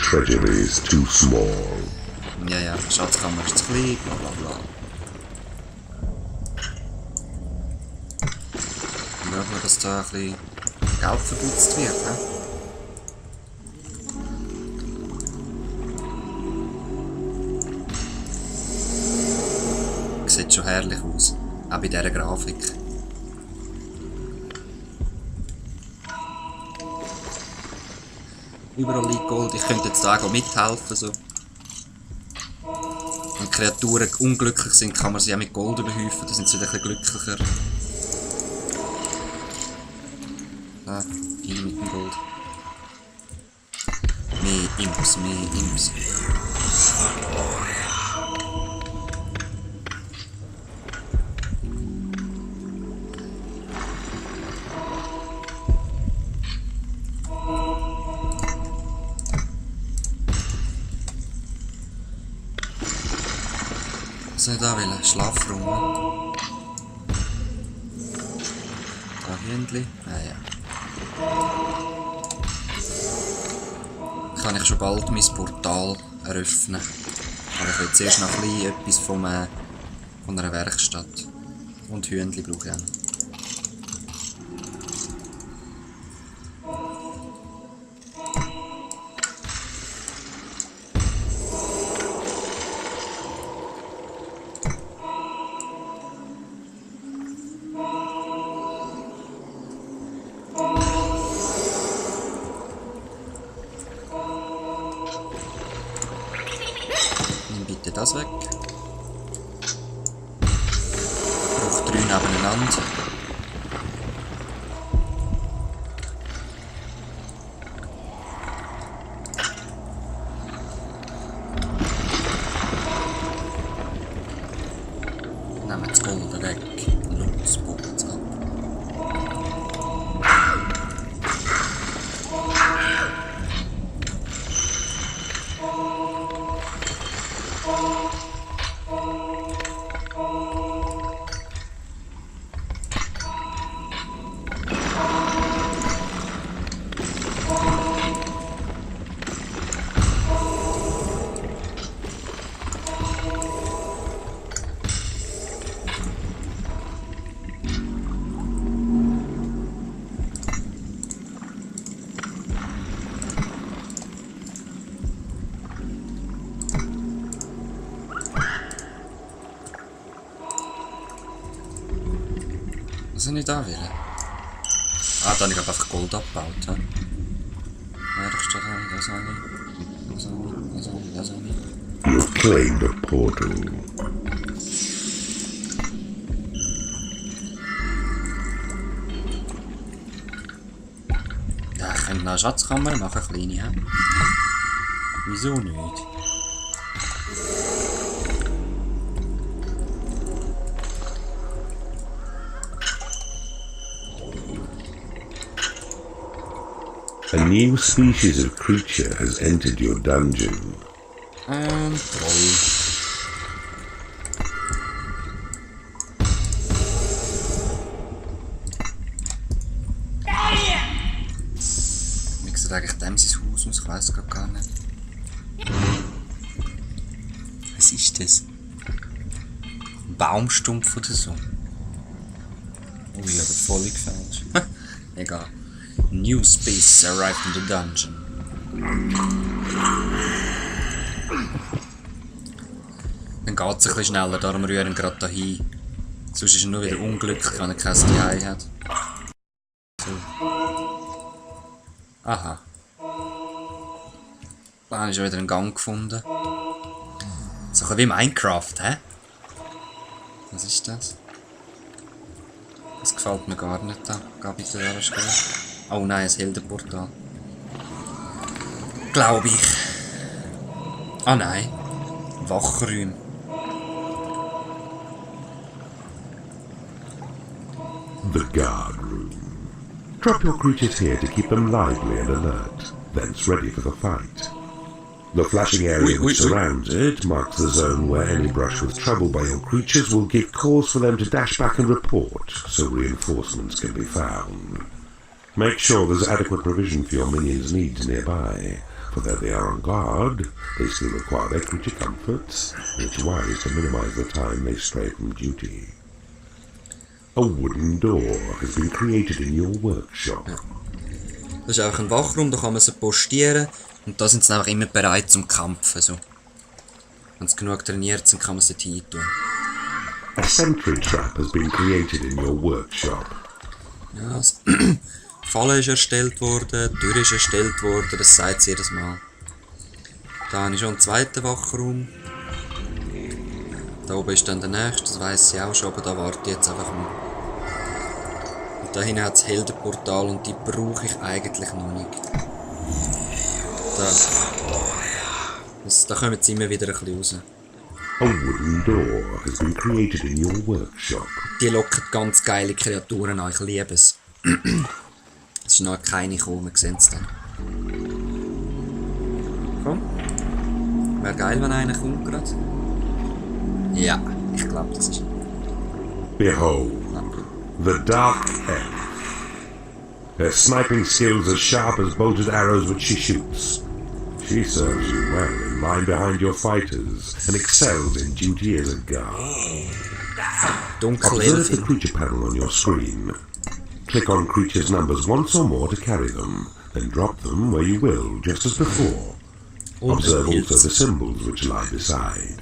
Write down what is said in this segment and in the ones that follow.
treasury is too small. Ja, ja, die Schatzkammer ist zu klein, bla bla bla. Schauen wir, dass da ein bisschen Geld verputzt wird, he? Sieht schon herrlich aus, auch bei dieser Grafik. Überall liegt Gold, ich könnte jetzt da auch mithelfen. So. Wenn Kreaturen unglücklich sind, kann man sie auch mit Gold überhäufen, dann sind sie ein bisschen glücklicher. Ah, rein mit dem Gold. Mehr Imps, mehr Imps. Was soll ich da wollen? Schlafraum, ne? Da Hündli. Ah ja. Kann ich schon bald mein Portal eröffnen. Aber ich will zuerst noch ein bisschen etwas von einer Werkstatt. Und Hündli brauche ich auch noch. Das weg. Ich brauche 3 nebeneinander. Nehmen das Gold weg. Lutz, Bobbels ab. Was soll ich da wählen? Ah, da habe ich einfach Gold abgebaut. Ja, Werkstatt habe ich, das habe ich. Das habe ich. You've claimed a portal. Ja, ich könnte noch eine Schatzkammer machen, eine kleine. Ja? Wieso nicht? A new species of creature has entered your dungeon. Troll. Wie sieht eigentlich dem sein Haus aus? Ich weiss gar nicht. Was ist das? Ein Baumstumpf oder so? Ui, aber völlig falsch. Egal. New species arrived in the dungeon. Dann geht es ein bisschen schneller, darum rühren wir gerade da hin. Sonst ist er nur wieder unglücklich, wenn er kein Zuhause hat. So. Aha. Da habe ich schon wieder einen Gang gefunden. So ein bisschen wie Minecraft, hä? Was ist das? Das gefällt mir gar nicht, da. Geh bitte da Stelle. Oh nein, ein Heldenportal. Glaube ich. Ah nein. Wachräume. The guard room. Drop your creatures here to keep them lively and alert, thence ready for the fight. The flashing area which surrounds it marks the zone where any brush with trouble by your creatures will give cause for them to dash back and report, so reinforcements can be found. Make sure there's adequate provision for your minions' needs nearby, for though they are on guard, they still require their creature comforts, and it's wise to minimize the time they stray from duty. A wooden door has been created in your workshop. Das ist einfach ein Wachraum, da kann man sie postieren und da sind sie einfach immer bereit zum Kämpfen. So. Wenn sie genug trainiert sind, kann man sie hin tun. A sentry trap has been created in your workshop. Ja, das Falle ist erstellt worden, die Tür ist erstellt worden, das sagt sie jedes Mal. Da habe ich schon einen zweiten Wachraum. Da oben ist dann der nächste, das weiss sie auch schon, aber da warte ich jetzt einfach mal. Und da hinten hat das Heldenportal und die brauche ich eigentlich noch nicht. Da kommen sie immer wieder ein bisschen raus. A wooden door has been created in your workshop. Die locken ganz geile Kreaturen an, ich liebe es. Es ist noch keine gekommen, wir sehen es dann. Komm. Wäre geil, wenn einer kommt gerade. Ja, ich glaube, das ist... Behold, the Dark Elf. Her sniping skills as sharp as bolted arrows which she shoots. She serves you well in line behind your fighters and excels in duty as a guard. Observe the creature panel on your screen. Click on creatures' numbers once or more to carry them, then drop them where you will, just as before. Observe also the symbols which lie beside.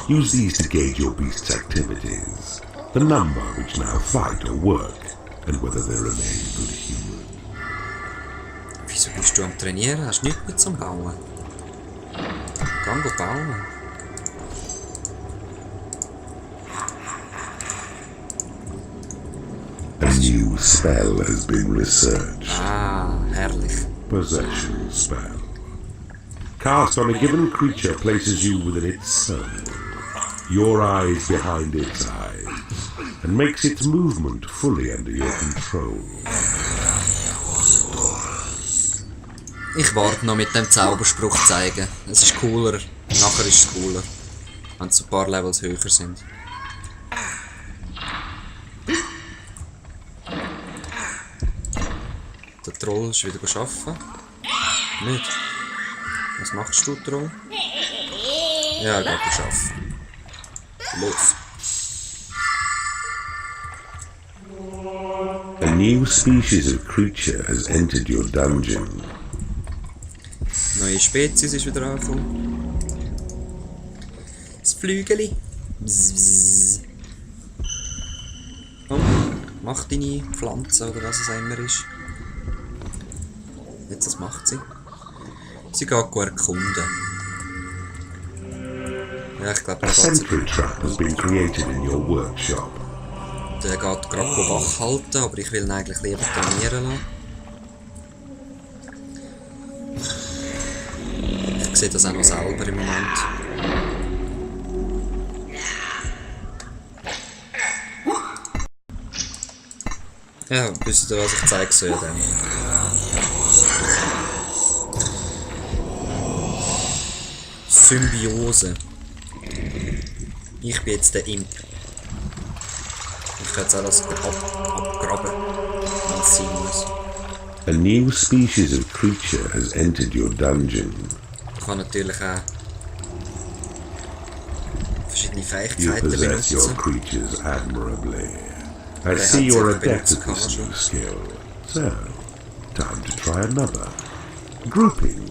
Use these to gauge your beast's activities, the number which now fight or work, and whether they remain good human. Wieso bist du am Trainieren? Hast du nichts mehr zum Bauen? Geh bauen. A new spell has been researched. Ah, herrlich. Possession spell. Cast on a given creature places you within its soul, your eyes behind its eyes, and makes its movement fully under your control. Ich warte noch mit dem Zauberspruch zeigen. Es ist cooler. Nachher ist es cooler. Wenn es ein paar Levels höher sind. Der Troll ist wieder arbeiten. Nicht? Was machst du, Troll? Ja, geht arbeiten. Los. A new species of creature has entered your dungeon. Neue Spezies ist wieder angekommen. Das Flügeli. Bzzz. Komm, mach deine Pflanze oder was es auch immer ist. Jetzt, was macht sie? Sie geht erkunden. Ja, ich glaube, A sentry trap has been created in your workshop. der geht gerade wach halten, aber ich will ihn eigentlich lieber trainieren lassen. Ich sehe das auch noch selber im Moment. Ja, wisst ihr was, ich zeige es euch dann. Symbiose. Ich bin jetzt der Imp. Ich kann jetzt alles abgraben, wenn es sein muss. A new species of creature has entered your dungeon. Ich kann natürlich auch verschiedene You Fähigkeiten possess your benutzen. creatures admirably. I They see had you're to adept at benutze this kann new skill. So, time to try another. Grouping.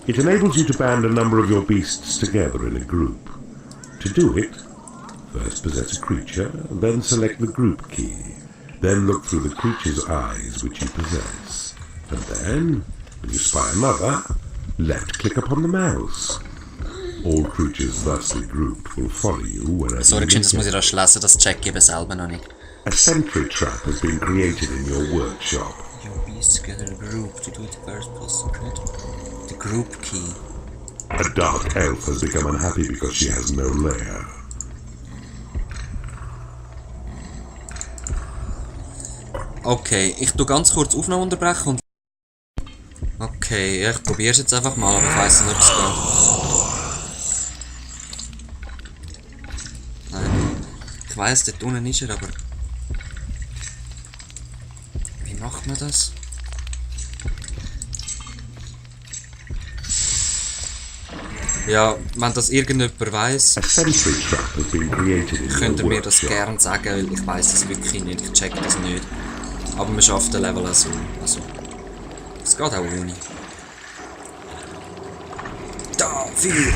It enables you to band a number of your beasts together in a group. To do it, first possess a creature, then select the group key. Then look through the creature's eyes which you possess. And then, when you spy another, left-click upon the mouse. All creatures thusly grouped will follow you wherever Sorry, you das muss ich go. rasch lesen, das check ich eben selber noch nicht. A sentry trap has been created in your workshop. Your beasts together in a group to do the first plus the group key. A dark elf has become unhappy because she has no lair. Okay, ich tu ganz kurz Aufnahme unterbrechen und... Okay, ja, ich probiere es jetzt einfach mal, aber ich weiss nicht, ob es geht. Nein. Ich weiss, dort unten ist er, aber... Wie macht man das? Ja, wenn das irgendjemand weiss, A sentry trap has been created in könnt ihr your mir das workshop. gerne sagen, weil ich weiss das wirklich nicht, ich check das nicht. Aber man schafft den Level auch so. Also, es geht auch ohne. Dafür!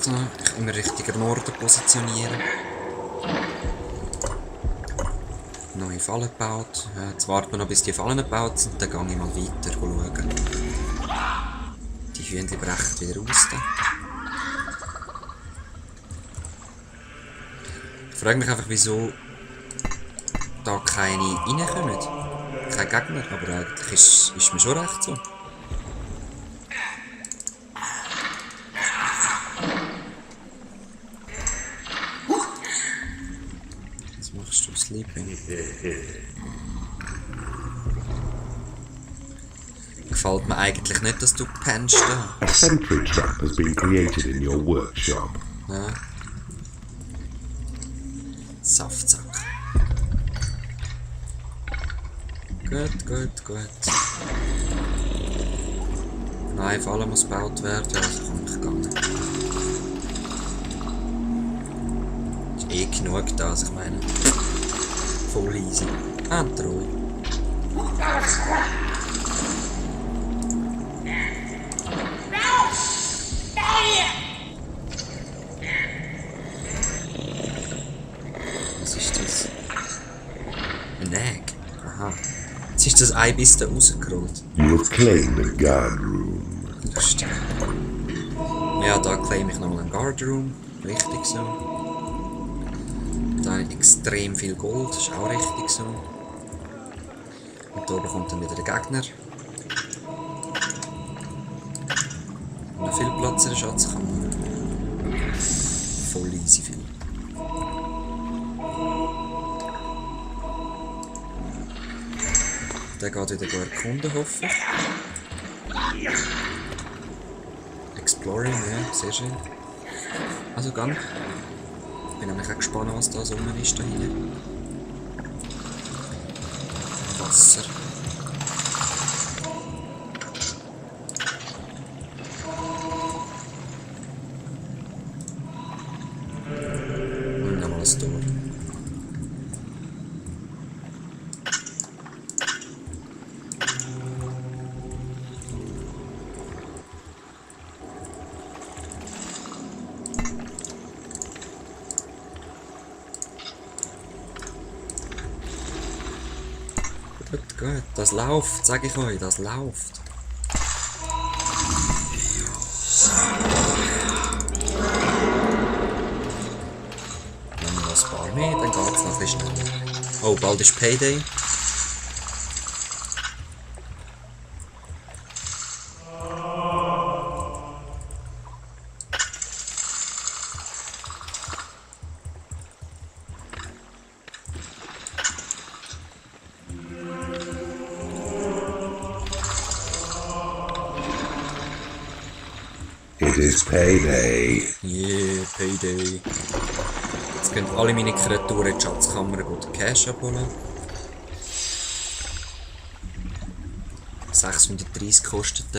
So, ich immer richtiger Norden positionieren. Neue Fallen gebaut. Jetzt warten wir noch, bis die Fallen gebaut sind, dann gehe ich mal weiter schauen. Die Hühnchen brechen wieder aus. Da. Ich frage mich einfach, wieso da keine reinkommen. Kein Gegner, aber eigentlich ist mir schon recht so. Was machst du, Sleeping? Gefällt mir eigentlich nicht, dass du pennst da. A sentry trap has been created in your workshop. Ja. Saftsack. Gut, gut, gut. Nein, Falle muss gebaut werden, also kann ich gehen. Ist eh genug da, also ich meine. Voll easy. Und treu. Was ist das? Ein Egg? Aha. Jetzt ist das Eibiss da rausgerollt. You have claimed a guard room. Lustig. Ja, da claim ich nochmal einen Guard Room. Richtig so. Da habe ich extrem viel Gold. Ist auch richtig so. Und da oben kommt dann wieder der Gegner. Und noch viel Platz in der Schatzkammer. Voll easy viel. Der geht wieder erkunden, hoffe ich. Exploring, ja, sehr schön. Also gang. Ich bin nämlich auch gespannt, was da so rum ist da hinten. Wasser. Und nochmal ein Tor. Gut, gut. Das läuft, sage ich euch, das läuft. Wenn wir noch ein paar mehr, dann geht es noch ein bisschen schneller. Oh, bald ist Payday. It is payday. Yeah, Payday. Jetzt können alle meine Kreaturen in die Schatzkammer gut Cash abholen. 630 kostet